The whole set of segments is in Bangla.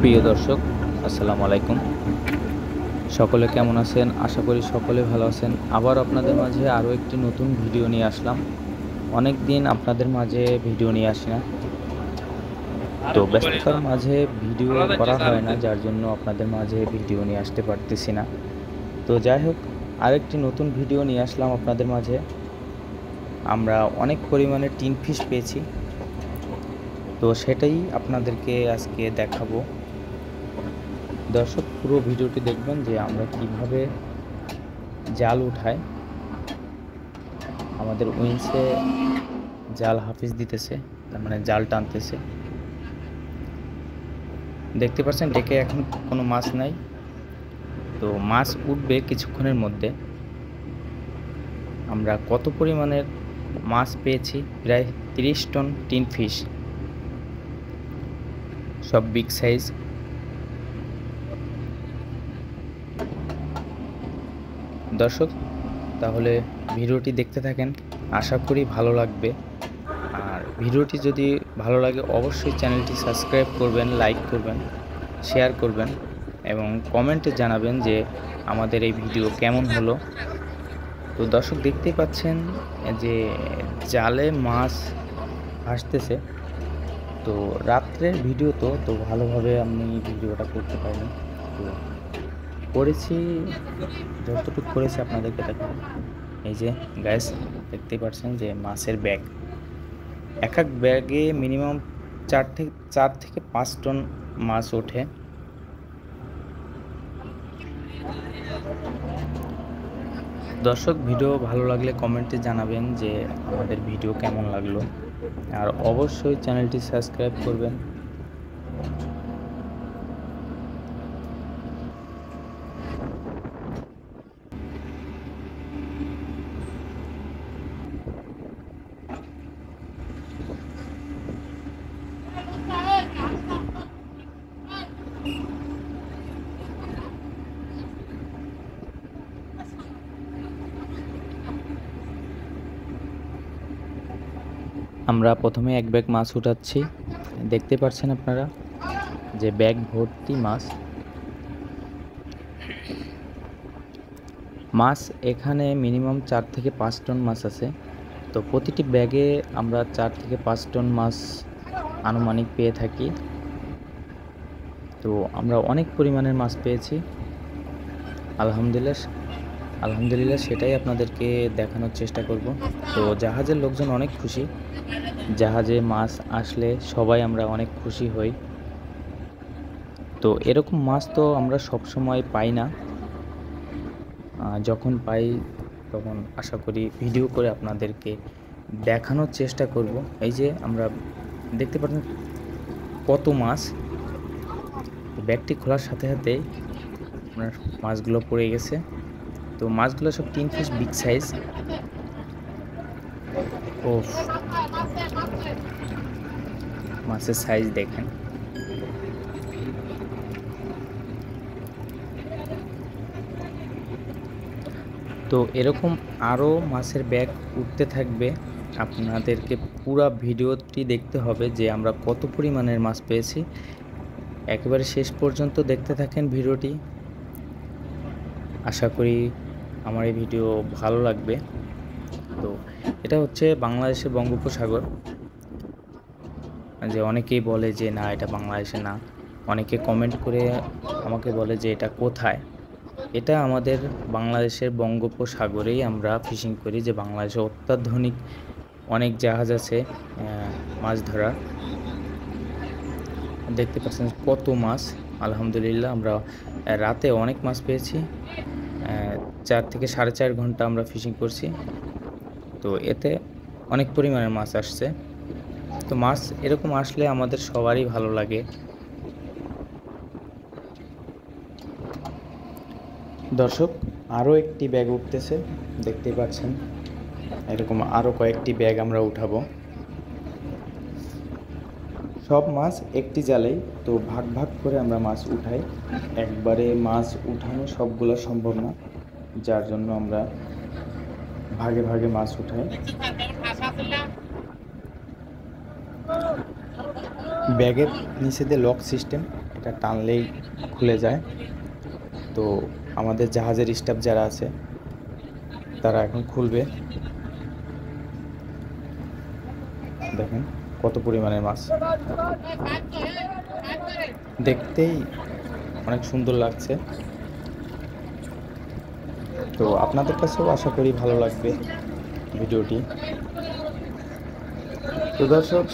প্রিয় দর্শক, আসসালামু আলাইকুম। সকলে কেমন আছেন? আশা করি সকলে ভালো আছেন। আবার আপনাদের মাঝে আরও একটি নতুন ভিডিও নিয়ে আসলাম। অনেক দিন আপনাদের মাঝে ভিডিও নিয়ে আসি না। তো ব্যস্ততার মাঝে ভিডিও করা হয় না, যার জন্য আপনাদের মাঝে ভিডিও নিয়ে আসতে পারতেছি না। তো যাই হোক, আরেকটি নতুন ভিডিও নিয়ে আসলাম আপনাদের মাঝে। আমরা অনেক পরিমাণে টিন ফিশ পেয়েছি, তো সেটাই আপনাদেরকে আজকে দেখাবো। দর্শক, পুরো ভিডিওটি দেখবেন যে আমরা কিভাবে জাল উঠাই। আমাদের উইন্সে জাল হাফিজ দিতেছে, তার মানে জাল টানতেছে। দেখতে পাচ্ছেন ডেকে এখন কোনো মাছ নাই, তো মাছ উঠবে কিছুক্ষণের মধ্যে। আমরা কত পরিমাণের মাছ পেয়েছি, প্রায় 30 টন টিন ফিশ, সব বিগ সাইজ। দর্শক, তাহলে ভিডিওটি দেখতে থাকেন, আশা করি ভালো লাগবে। আর ভিডিওটি যদি ভালো লাগে অবশ্যই চ্যানেলটি সাবস্ক্রাইব করবেন, লাইক করবেন, শেয়ার করবেন এবং কমেন্টে জানাবেন যে আমাদের এই ভিডিও কেমন হলো। তো দর্শক, দেখতেই পাচ্ছেন যে জালে মাছ ভাসতেছে। তো রাত্রের ভিডিও তো ভালোভাবে আমি ভিডিওটা করতে পারিনি, তো করেছি, যতটুকু করেছি আপনাদেরকে দেখাবো। এই যে গ্যাস দেখতেই পাচ্ছেন যে মাছের ব্যাগ, এক ব্যাগে মিনিমাম 4 থেকে 5 টন মাছ ওঠে। দর্শক, ভিডিও ভালো লাগলে কমেন্টে জানাবেন যে আমাদের ভিডিও কেমন লাগলো, আর অবশ্যই চ্যানেলটি সাবস্ক্রাইব করবেন। আমরা প্রথমে এক ব্যাগ মাছ উঠাচ্ছি, দেখতে পাচ্ছেন আপনারা যে ব্যাগ ভর্তি মাছ। মাছ এখানে মিনিমাম 4 থেকে 5 টন মাছ আছে। তো প্রতিটি ব্যাগে আমরা 4 থেকে 5 টন মাছ আনুমানিক পেয়ে থাকি। তো আমরা অনেক পরিমাণের মাছ পেয়েছি, আলহামদুলিল্লাহ সেটাই আপনাদেরকে দেখানোর চেষ্টা করব। তো জাহাজের লোকজন অনেক খুশি, জাহাজে মাছ আসলে সবাই আমরা অনেক খুশি হই। তো এরকম মাছ তো আমরা সব সময় পাই না, যখন পাই তখন আশা করি ভিডিও করে আপনাদেরকে দেখানোর চেষ্টা করব। এই যে আমরা দেখতে পাচ্ছেন কত মাছ, ব্যাগটি খোলার সাথে সাথে আপনার মাছগুলো পড়ে গেছে। তো মাছগুলো সব টিন ফিশ বিগ সাইজ। ও, মাছের সাইজ দেখেন। তো এরকম আরও মাছের ব্যাগ উঠতে থাকবে, আপনাদেরকে পুরো ভিডিওটি দেখতে হবে যে আমরা কত পরিমাণের মাছ পেয়েছি। একেবারে শেষ পর্যন্ত দেখতে থাকেন ভিডিওটি, আশা করি আমার এই ভিডিও ভালো লাগবে। তো এটা হচ্ছে বাংলাদেশের বঙ্গোপসাগর, যে অনেকেই বলে যে না এটা বাংলাদেশে না, অনেকে কমেন্ট করে আমাকে বলে যে এটা কোথায়। এটা আমাদের বাংলাদেশের বঙ্গোপসাগরেই আমরা ফিশিং করি, যে বাংলাদেশে অত্যাধুনিক অনেক জাহাজ আছে মাছ ধরার। দেখতে পাচ্ছেন কত মাছ, আলহামদুলিল্লাহ আমরা রাতে অনেক মাছ পেয়েছি। 4 থেকে 4.5 ঘন্টা আমরা ফিশিং করছি, তো এতে অনেক পরিমাণের মাছ আসছে। তো মাছ এরকম আসলে আমাদের সবারই ভালো লাগে। দর্শক, আরও একটি ব্যাগ উঠতেছে, দেখতেই পাচ্ছেন। এরকম আরও কয়েকটি ব্যাগ আমরা উঠাবো। সব মাছ একটি জালেই, তো ভাগ ভাগ করে আমরা মাছ উঠাই। একবারে মাছ উঠানো সবগুলো সম্ভব না, যার জন্য আমরা ভাগে ভাগে মাছ উঠাই। ব্যাগের নিচে দিয়ে লক সিস্টেম, এটা টানলেই খুলে যায়। তো আমাদের জাহাজের স্টাফ যারা আছে তারা এখন খুলবে। দেখেন কত পরিমাণের মাছ, দেখতেই অনেক সুন্দর লাগছে। তো আপনাদের কাছেও আশা করি ভালো লাগবে ভিডিওটি। তো দর্শক,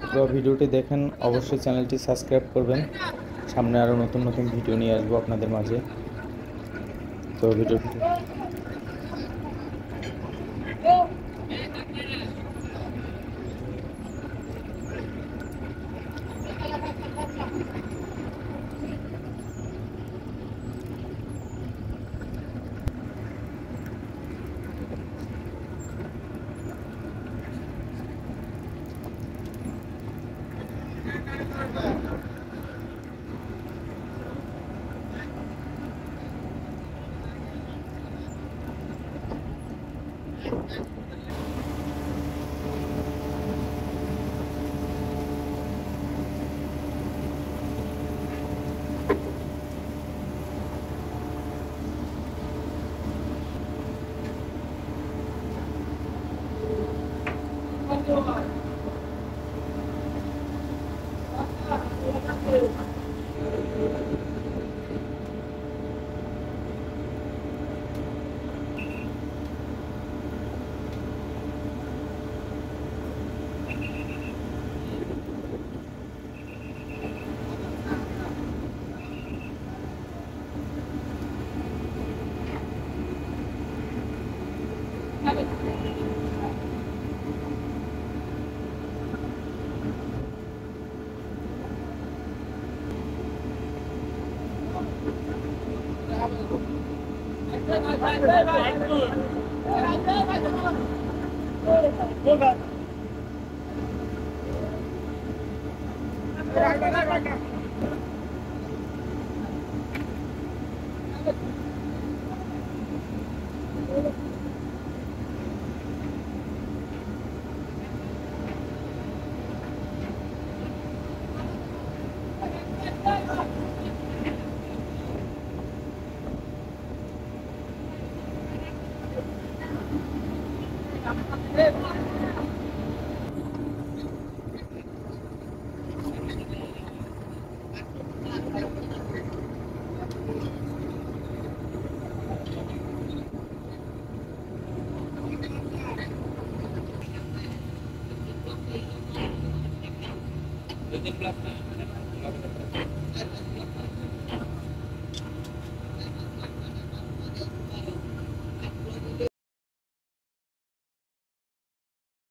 পুরো ভিডিওটি দেখেন, অবশ্যই চ্যানেলটি সাবস্ক্রাইব করবেন। সামনে আরও নতুন নতুন ভিডিও নিয়ে আসবো আপনাদের মাঝে। তো ভিডিওটি Jadi